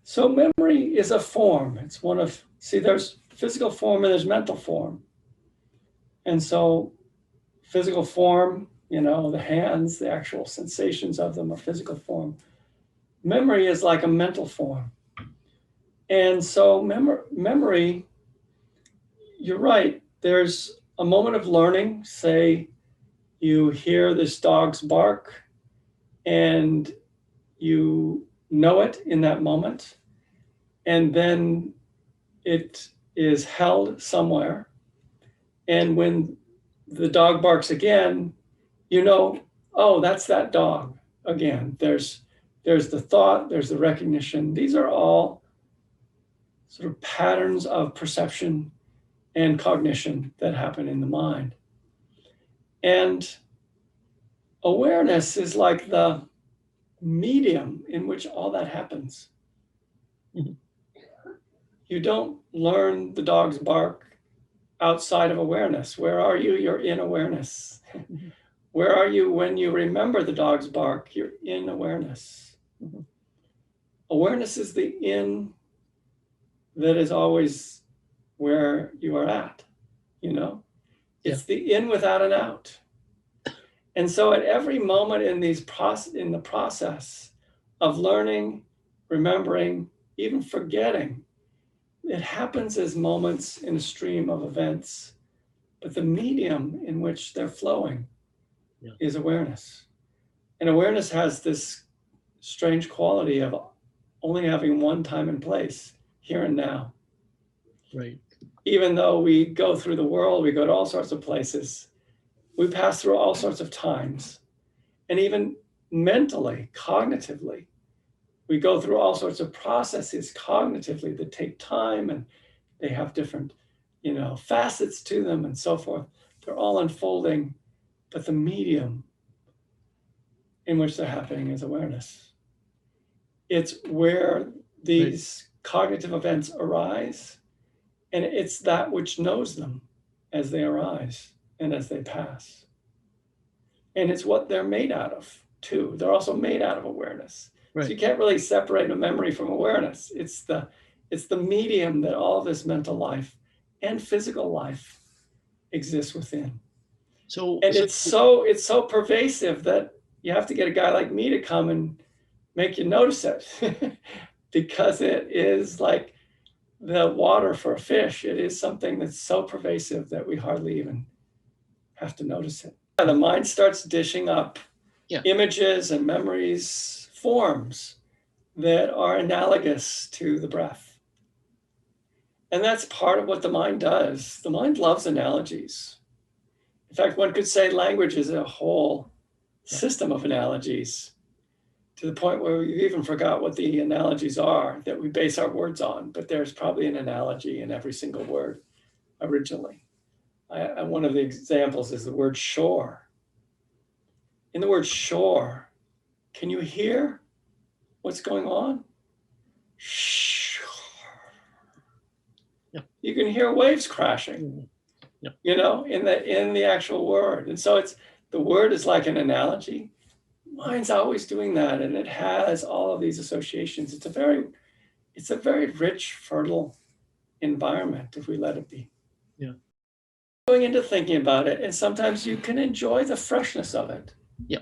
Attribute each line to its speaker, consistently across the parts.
Speaker 1: So memory is a form. It's one of, see, there's physical form and there's mental form. And so physical form, the hands, the actual sensations of them are physical form. Memory is like a mental form. And so memory, you're right, there's a moment of learning. Say you hear this dog's bark and you know it in that moment, and then it is held somewhere. And when the dog barks again, oh, that's that dog again. There's the thought, there's the recognition. These are all sort of patterns of perception and cognition that happen in the mind. And awareness is like the medium in which all that happens.
Speaker 2: Mhm.
Speaker 1: You don't learn the dog's bark outside of awareness. Where are you? You're in awareness.
Speaker 2: Mhm.
Speaker 1: Where are you when you remember the dog's bark? You're in awareness.
Speaker 2: Mhm.
Speaker 1: Awareness is the in that is always where you are at, It's the in without an out. And so at every moment in the process of learning, remembering, even forgetting, it happens as moments in a stream of events, but the medium in which they're flowing is awareness. And awareness has this strange quality of only having one time and place, here and now.
Speaker 2: Right.
Speaker 1: Even though we go through the world, we go to all sorts of places, we pass through all sorts of times. And even mentally, cognitively, we go through all sorts of processes cognitively that take time, and they have different, facets to them and so forth. They're all unfolding, but the medium in which they're happening is awareness. It's where these cognitive events arise, and it's that which knows them as they arise and as they pass. And it's what they're made out of, too. They're also made out of awareness.
Speaker 2: Right.
Speaker 1: So you can't really separate a memory from awareness. It's the medium that all of this mental life and physical life exists within. And it's so pervasive that you have to get a guy like me to come and make you notice it because it is like the water for a fish. It is something that's so pervasive that we hardly even have to notice it. The mind starts dishing up images and memories, forms that are analogous to the breath. And that's part of what the mind does. The mind loves analogies. In fact, one could say language is a whole system of analogies, to the point where we even forgot what the analogies are that we base our words on, but there's probably an analogy in every single word originally. One of the examples is the word shore. In the word shore, can you hear what's going on? Shore.
Speaker 2: Yeah.
Speaker 1: You can hear waves crashing, in the actual word. And so the word is like an analogy. Mind's always doing that, and it has all of these associations. It's a very rich, fertile environment if we let it be.
Speaker 2: Yeah.
Speaker 1: Going into thinking about it, and sometimes you can enjoy the freshness of it.
Speaker 2: Yeah.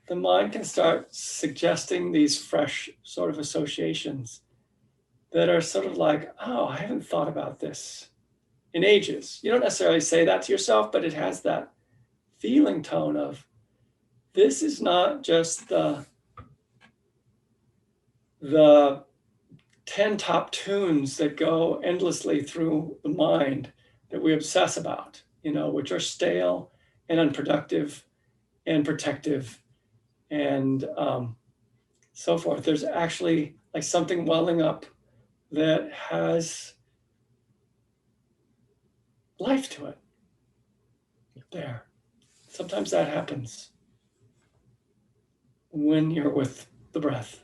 Speaker 1: The mind can start suggesting these fresh sort of associations that are sort of like, oh, I haven't thought about this in ages. You don't necessarily say that to yourself, but it has that feeling tone of, this is not just the 10 top tunes that go endlessly through the mind that we obsess about, which are stale and unproductive and protective and so forth. There's actually like something welling up that has life to it there. Sometimes that happens when you're with the breath.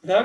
Speaker 1: without